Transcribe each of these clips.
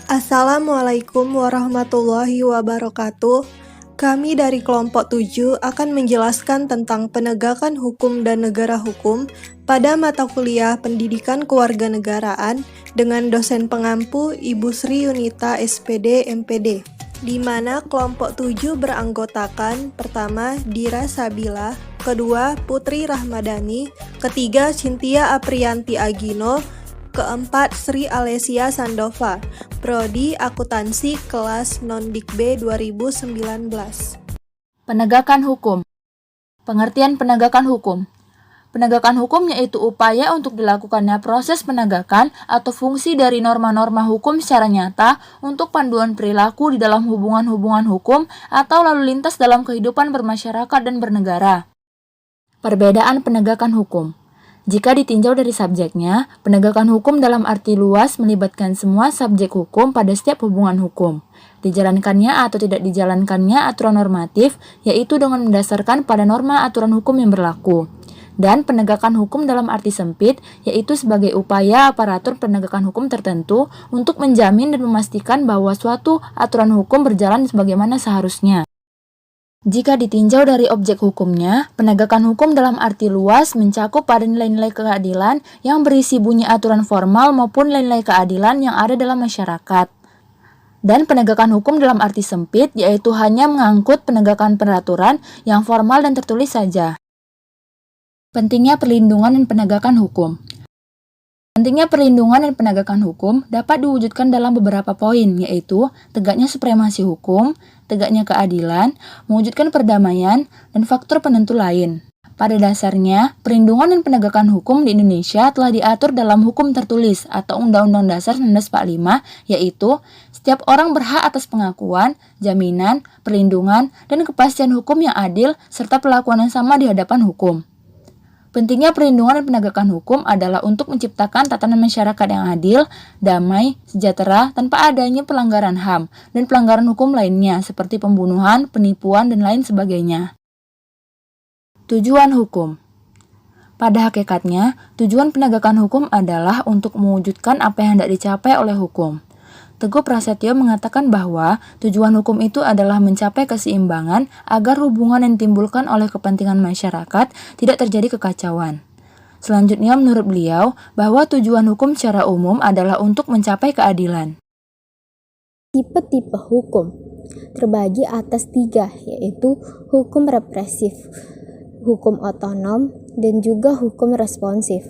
Assalamualaikum warahmatullahi wabarakatuh. Kami dari kelompok 7 akan menjelaskan tentang penegakan hukum dan negara hukum pada mata kuliah Pendidikan Kewarganegaraan dengan dosen pengampu Ibu Sri Yunita SPD MPD, di mana kelompok 7 beranggotakan pertama Dira Sabila, kedua Putri Rahmadani, ketiga Cynthia Aprianti Agino, keempat Sri Alesia Sandova, Prodi Akuntansi kelas Non-Dikb 2019. Penegakan hukum. Pengertian penegakan hukum. Penegakan hukum yaitu upaya untuk dilakukannya proses penegakan atau fungsi dari norma-norma hukum secara nyata untuk panduan perilaku di dalam hubungan-hubungan hukum atau lalu lintas dalam kehidupan bermasyarakat dan bernegara. Perbedaan penegakan hukum. Jika ditinjau dari subjeknya, penegakan hukum dalam arti luas melibatkan semua subjek hukum pada setiap hubungan hukum. Dijalankannya atau tidak dijalankannya aturan normatif, yaitu dengan mendasarkan pada norma aturan hukum yang berlaku. Dan penegakan hukum dalam arti sempit, yaitu sebagai upaya aparatur penegakan hukum tertentu untuk menjamin dan memastikan bahwa suatu aturan hukum berjalan sebagaimana seharusnya. Jika ditinjau dari objek hukumnya, penegakan hukum dalam arti luas mencakup pada nilai-nilai keadilan yang berisi bunyi aturan formal maupun nilai-nilai keadilan yang ada dalam masyarakat. Dan penegakan hukum dalam arti sempit yaitu hanya mengangkut penegakan peraturan yang formal dan tertulis saja. Pentingnya perlindungan dan penegakan hukum. Pentingnya perlindungan dan penegakan hukum dapat diwujudkan dalam beberapa poin, yaitu tegaknya supremasi hukum, tegaknya keadilan, mewujudkan perdamaian, dan faktor penentu lain. Pada dasarnya, perlindungan dan penegakan hukum di Indonesia telah diatur dalam hukum tertulis atau Undang-Undang Dasar 1945, yaitu setiap orang berhak atas pengakuan, jaminan, perlindungan, dan kepastian hukum yang adil serta perlakuan yang sama di hadapan hukum. Pentingnya perlindungan dan penegakan hukum adalah untuk menciptakan tatanan masyarakat yang adil, damai, sejahtera, tanpa adanya pelanggaran HAM dan pelanggaran hukum lainnya seperti pembunuhan, penipuan, dan lain sebagainya. Tujuan hukum. Pada hakikatnya, tujuan penegakan hukum adalah untuk mewujudkan apa yang hendak dicapai oleh hukum. Teguh Prasetyo mengatakan bahwa tujuan hukum itu adalah mencapai keseimbangan agar hubungan yang ditimbulkan oleh kepentingan masyarakat tidak terjadi kekacauan. Selanjutnya menurut beliau bahwa tujuan hukum secara umum adalah untuk mencapai keadilan. Tipe-tipe hukum terbagi atas 3, yaitu hukum represif, hukum otonom, dan juga hukum responsif.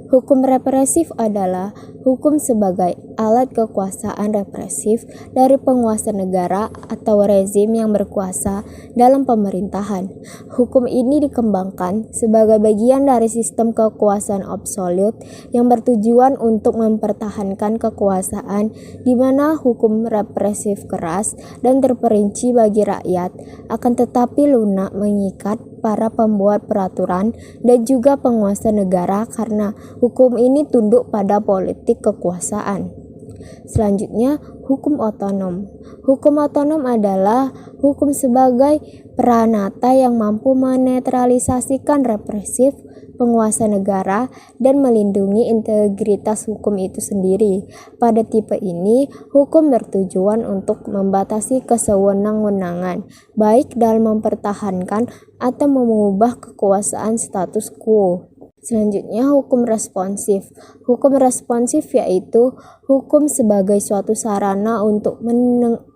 Hukum represif adalah hukum sebagai alat kekuasaan represif dari penguasa negara atau rezim yang berkuasa dalam pemerintahan. Hukum ini dikembangkan sebagai bagian dari sistem kekuasaan absolut yang bertujuan untuk mempertahankan kekuasaan, di mana hukum represif keras dan terperinci bagi rakyat, akan tetapi lunak mengikat para pembuat peraturan dan juga penguasa negara karena hukum ini tunduk pada politik kekuasaan. Selanjutnya, hukum otonom. Hukum otonom adalah hukum sebagai peranata yang mampu menetralisasikan represif penguasa negara dan melindungi integritas hukum itu sendiri. Pada tipe ini, hukum bertujuan untuk membatasi kesewenang-wenangan, baik dalam mempertahankan atau mengubah kekuasaan status quo. Selanjutnya, hukum responsif. Hukum responsif yaitu hukum sebagai suatu sarana untuk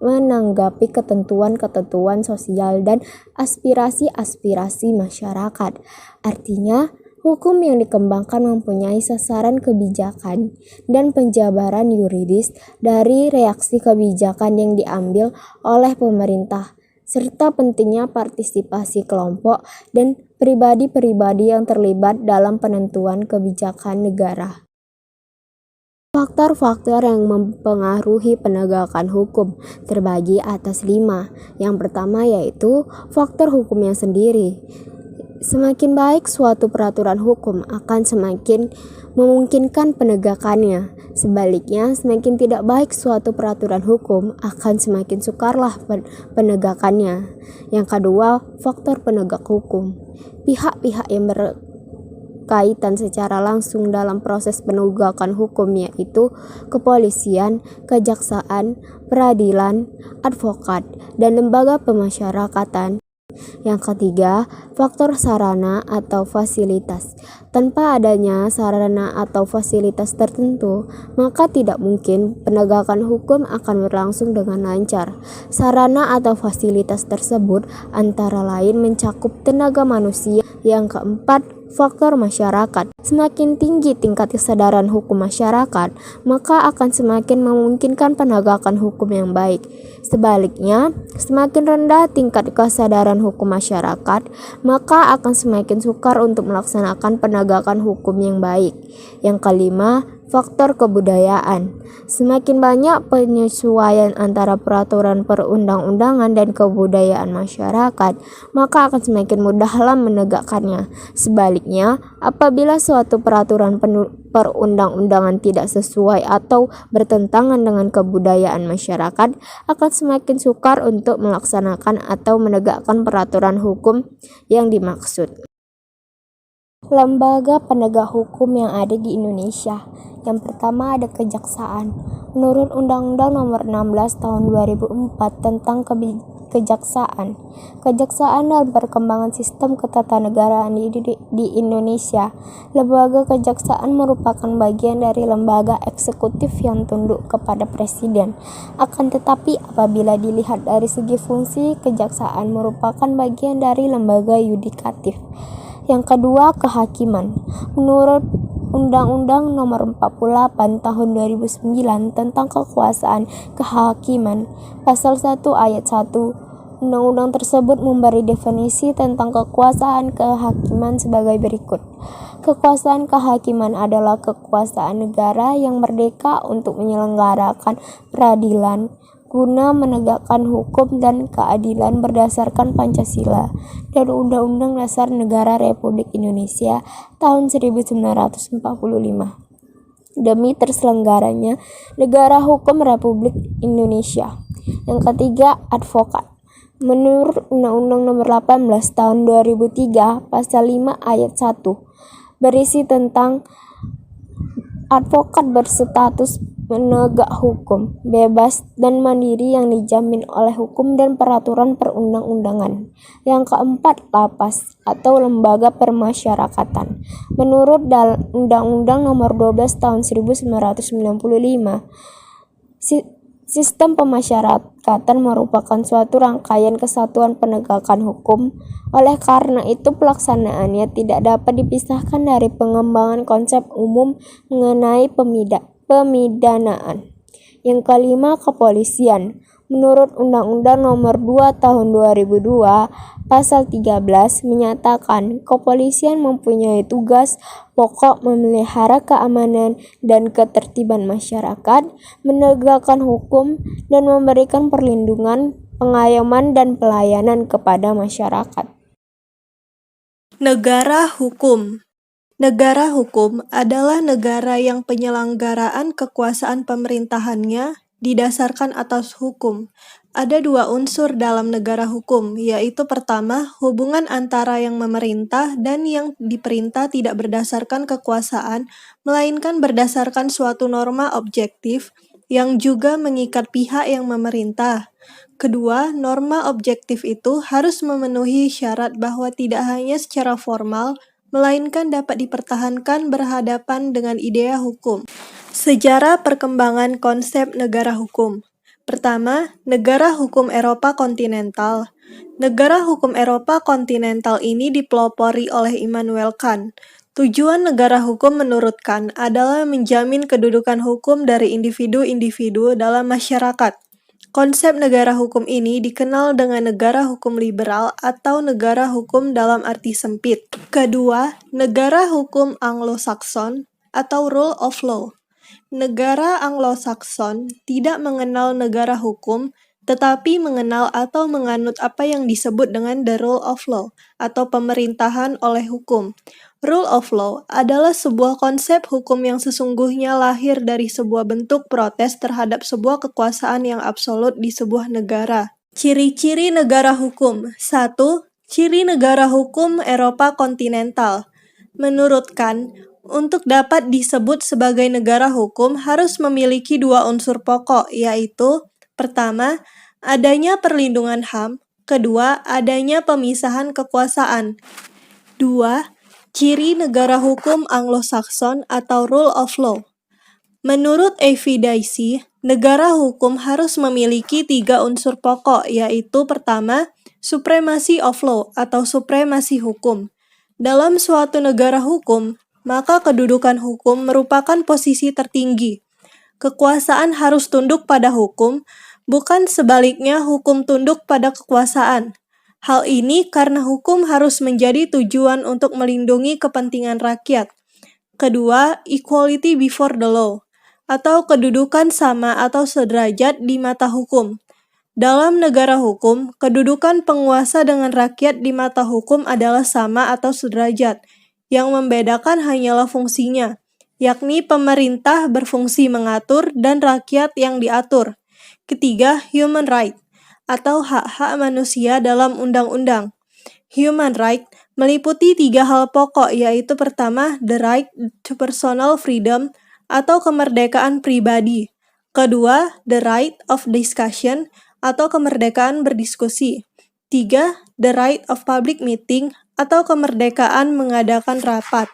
menanggapi ketentuan-ketentuan sosial dan aspirasi-aspirasi masyarakat. Artinya, hukum yang dikembangkan mempunyai sasaran kebijakan dan penjabaran yuridis dari reaksi kebijakan yang diambil oleh pemerintah, serta pentingnya partisipasi kelompok dan pribadi-pribadi yang terlibat dalam penentuan kebijakan negara. Faktor-faktor yang mempengaruhi penegakan hukum terbagi atas 5. Yang pertama yaitu faktor hukumnya sendiri. Semakin baik suatu peraturan hukum akan semakin memungkinkan penegakannya. Sebaliknya, semakin tidak baik suatu peraturan hukum akan semakin sukarlah penegakannya. Yang kedua, faktor penegak hukum. Pihak-pihak yang berkaitan secara langsung dalam proses penegakan hukum, yaitu kepolisian, kejaksaan, peradilan, advokat, dan lembaga pemasyarakatan. Yang ketiga, faktor sarana atau fasilitas. Tanpa adanya sarana atau fasilitas tertentu, maka tidak mungkin penegakan hukum akan berlangsung dengan lancar. Sarana atau fasilitas tersebut antara lain mencakup tenaga manusia. Yang keempat, faktor masyarakat. Semakin tinggi tingkat kesadaran hukum masyarakat, maka akan semakin memungkinkan penegakan hukum yang baik. Sebaliknya, semakin rendah tingkat kesadaran hukum masyarakat, maka akan semakin sukar untuk melaksanakan penegakan hukum yang baik. Yang kelima, faktor kebudayaan. Semakin banyak penyesuaian antara peraturan perundang-undangan dan kebudayaan masyarakat, maka akan semakin mudah dalam menegakkannya. Sebaliknya, apabila suatu peraturan perundang-undangan tidak sesuai atau bertentangan dengan kebudayaan masyarakat, akan semakin sukar untuk melaksanakan atau menegakkan peraturan hukum yang dimaksud. Lembaga penegak hukum yang ada di Indonesia. Yang pertama ada Kejaksaan. Menurut Undang-Undang Nomor 16 Tahun 2004 tentang Kejaksaan, Kejaksaan dan perkembangan sistem ketatanegaraan di Indonesia. Lembaga Kejaksaan merupakan bagian dari lembaga eksekutif yang tunduk kepada Presiden. Akan tetapi apabila dilihat dari segi fungsi, Kejaksaan merupakan bagian dari lembaga yudikatif. Yang kedua, kehakiman. Menurut Undang-Undang Nomor 48 Tahun 2009 tentang kekuasaan kehakiman, Pasal 1 Ayat 1, undang-undang tersebut memberi definisi tentang kekuasaan kehakiman sebagai berikut. Kekuasaan kehakiman adalah kekuasaan negara yang merdeka untuk menyelenggarakan peradilan guna menegakkan hukum dan keadilan berdasarkan Pancasila dan Undang-Undang Dasar Negara Republik Indonesia tahun 1945. Demi terselenggaranya negara hukum Republik Indonesia. Yang ketiga, advokat. Menurut Undang-Undang Nomor 18 Tahun 2003 Pasal 5 Ayat 1 berisi tentang advokat berstatus penegak hukum, bebas dan mandiri yang dijamin oleh hukum dan peraturan perundang-undangan. Yang keempat, lapas atau lembaga permasyarakatan. Menurut Undang-Undang Nomor 12 Tahun 1995, sistem pemasyarakatan merupakan suatu rangkaian kesatuan penegakan hukum. Oleh karena itu, pelaksanaannya tidak dapat dipisahkan dari pengembangan konsep umum mengenai pemidanaan. Yang kelima, kepolisian. Menurut Undang-Undang Nomor 2 Tahun 2002, Pasal 13 menyatakan kepolisian mempunyai tugas pokok memelihara keamanan dan ketertiban masyarakat, menegakkan hukum, dan memberikan perlindungan, pengayoman, dan pelayanan kepada masyarakat. Negara hukum. Negara hukum adalah negara yang penyelenggaraan kekuasaan pemerintahannya didasarkan atas hukum. Ada dua unsur dalam negara hukum, yaitu pertama, hubungan antara yang memerintah dan yang diperintah tidak berdasarkan kekuasaan, melainkan berdasarkan suatu norma objektif yang juga mengikat pihak yang memerintah. Kedua, norma objektif itu harus memenuhi syarat bahwa tidak hanya secara formal, melainkan dapat dipertahankan berhadapan dengan idea hukum. Sejarah perkembangan konsep negara hukum. Pertama, negara hukum Eropa kontinental. Negara hukum Eropa kontinental ini dipelopori oleh Immanuel Kant. Tujuan negara hukum menurut Kant adalah menjamin kedudukan hukum dari individu-individu dalam masyarakat. Konsep negara hukum ini dikenal dengan negara hukum liberal atau negara hukum dalam arti sempit. Kedua, negara hukum Anglo-Saxon atau rule of law. Negara Anglo-Saxon tidak mengenal negara hukum, tetapi mengenal atau menganut apa yang disebut dengan the rule of law atau pemerintahan oleh hukum. Rule of law adalah sebuah konsep hukum yang sesungguhnya lahir dari sebuah bentuk protes terhadap sebuah kekuasaan yang absolut di sebuah negara. Ciri-ciri negara hukum. 1. Ciri negara hukum Eropa kontinental. Menurut Kant, untuk dapat disebut sebagai negara hukum harus memiliki dua unsur pokok, yaitu pertama, adanya perlindungan HAM, kedua, adanya pemisahan kekuasaan. 2. Ciri negara hukum Anglo-Saxon atau rule of law. Menurut Avi Dicey, negara hukum harus memiliki 3 unsur pokok, yaitu pertama, supremacy of law atau supremasi hukum. Dalam suatu negara hukum, maka kedudukan hukum merupakan posisi tertinggi. Kekuasaan harus tunduk pada hukum, bukan sebaliknya hukum tunduk pada kekuasaan. Hal ini karena hukum harus menjadi tujuan untuk melindungi kepentingan rakyat. Kedua, equality before the law, atau kedudukan sama atau sederajat di mata hukum. Dalam negara hukum, kedudukan penguasa dengan rakyat di mata hukum adalah sama atau sederajat. Yang membedakan hanyalah fungsinya, yakni pemerintah berfungsi mengatur dan rakyat yang diatur. Ketiga, human right, atau hak-hak manusia dalam undang-undang. Human right meliputi 3 hal pokok, yaitu pertama, the right to personal freedom, atau kemerdekaan pribadi. Kedua, the right of discussion, atau kemerdekaan berdiskusi. 3. The right of public meeting, atau kemerdekaan mengadakan rapat.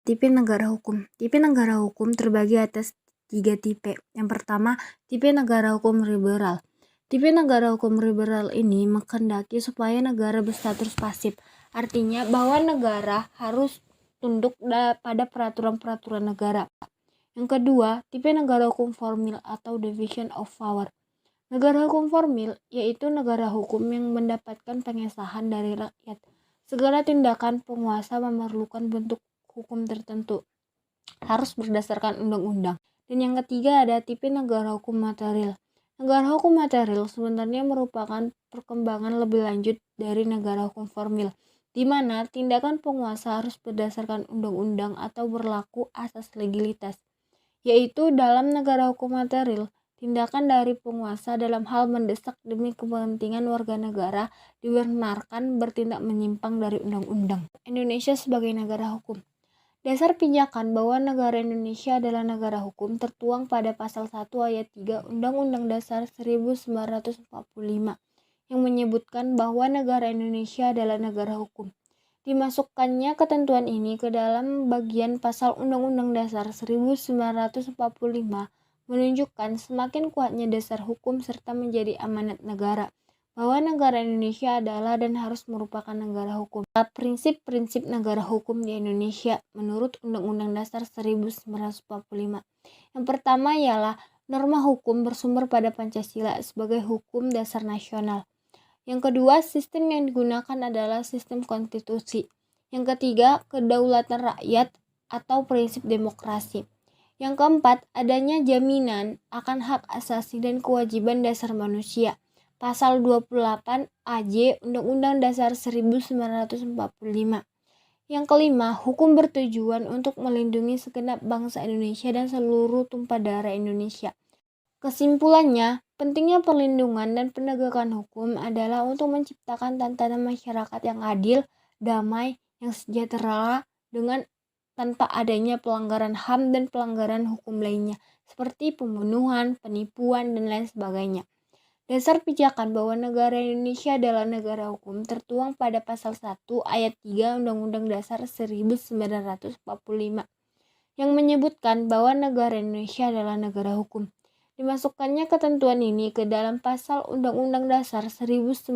Tipe negara hukum. Tipe negara hukum terbagi atas 3 tipe. Yang pertama, tipe negara hukum liberal. Tipe negara hukum liberal ini menghendaki supaya negara berstatus pasif. Artinya bahwa negara harus tunduk pada peraturan-peraturan negara. Yang kedua, tipe negara hukum formil atau division of power. Negara hukum formil yaitu negara hukum yang mendapatkan pengesahan dari rakyat. Segala tindakan penguasa memerlukan bentuk hukum tertentu, harus berdasarkan undang-undang. Dan yang ketiga ada tipe negara hukum material. Negara hukum material sebenarnya merupakan perkembangan lebih lanjut dari negara hukum formil, di mana tindakan penguasa harus berdasarkan undang-undang atau berlaku asas legalitas. Yaitu dalam negara hukum material, tindakan dari penguasa dalam hal mendesak demi kepentingan warga negara dibenarkan bertindak menyimpang dari undang-undang. Indonesia sebagai negara hukum. Dasar pijakan bahwa negara Indonesia adalah negara hukum tertuang pada pasal 1 ayat 3 Undang-Undang Dasar 1945 yang menyebutkan bahwa negara Indonesia adalah negara hukum. Dimasukkannya ketentuan ini ke dalam bagian pasal Undang-Undang Dasar 1945 menunjukkan semakin kuatnya dasar hukum serta menjadi amanat negara, bahwa negara Indonesia adalah dan harus merupakan negara hukum. Prinsip-prinsip negara hukum di Indonesia menurut Undang-Undang Dasar 1945. Yang pertama ialah norma hukum bersumber pada Pancasila sebagai hukum dasar nasional. Yang kedua, sistem yang digunakan adalah sistem konstitusi. Yang ketiga, kedaulatan rakyat atau prinsip demokrasi. Yang keempat, adanya jaminan akan hak asasi dan kewajiban dasar manusia. Pasal 28 AJ Undang-Undang Dasar 1945. Yang kelima, hukum bertujuan untuk melindungi segenap bangsa Indonesia dan seluruh tumpah darah Indonesia. Kesimpulannya, pentingnya perlindungan dan penegakan hukum adalah untuk menciptakan tatanan masyarakat yang adil, damai, yang sejahtera dengan tanpa adanya pelanggaran HAM dan pelanggaran hukum lainnya, seperti pembunuhan, penipuan, dan lain sebagainya. Dasar pijakan bahwa negara Indonesia adalah negara hukum tertuang pada pasal 1 ayat 3 Undang-Undang Dasar 1945 yang menyebutkan bahwa negara Indonesia adalah negara hukum. Dimasukkannya ketentuan ini ke dalam pasal Undang-Undang Dasar 1945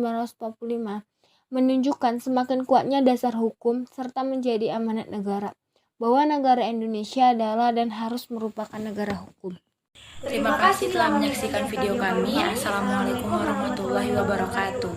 menunjukkan semakin kuatnya dasar hukum serta menjadi amanat negara, bahwa negara Indonesia adalah dan harus merupakan negara hukum. Terima kasih telah menyaksikan video kami. Assalamualaikum warahmatullahi wabarakatuh.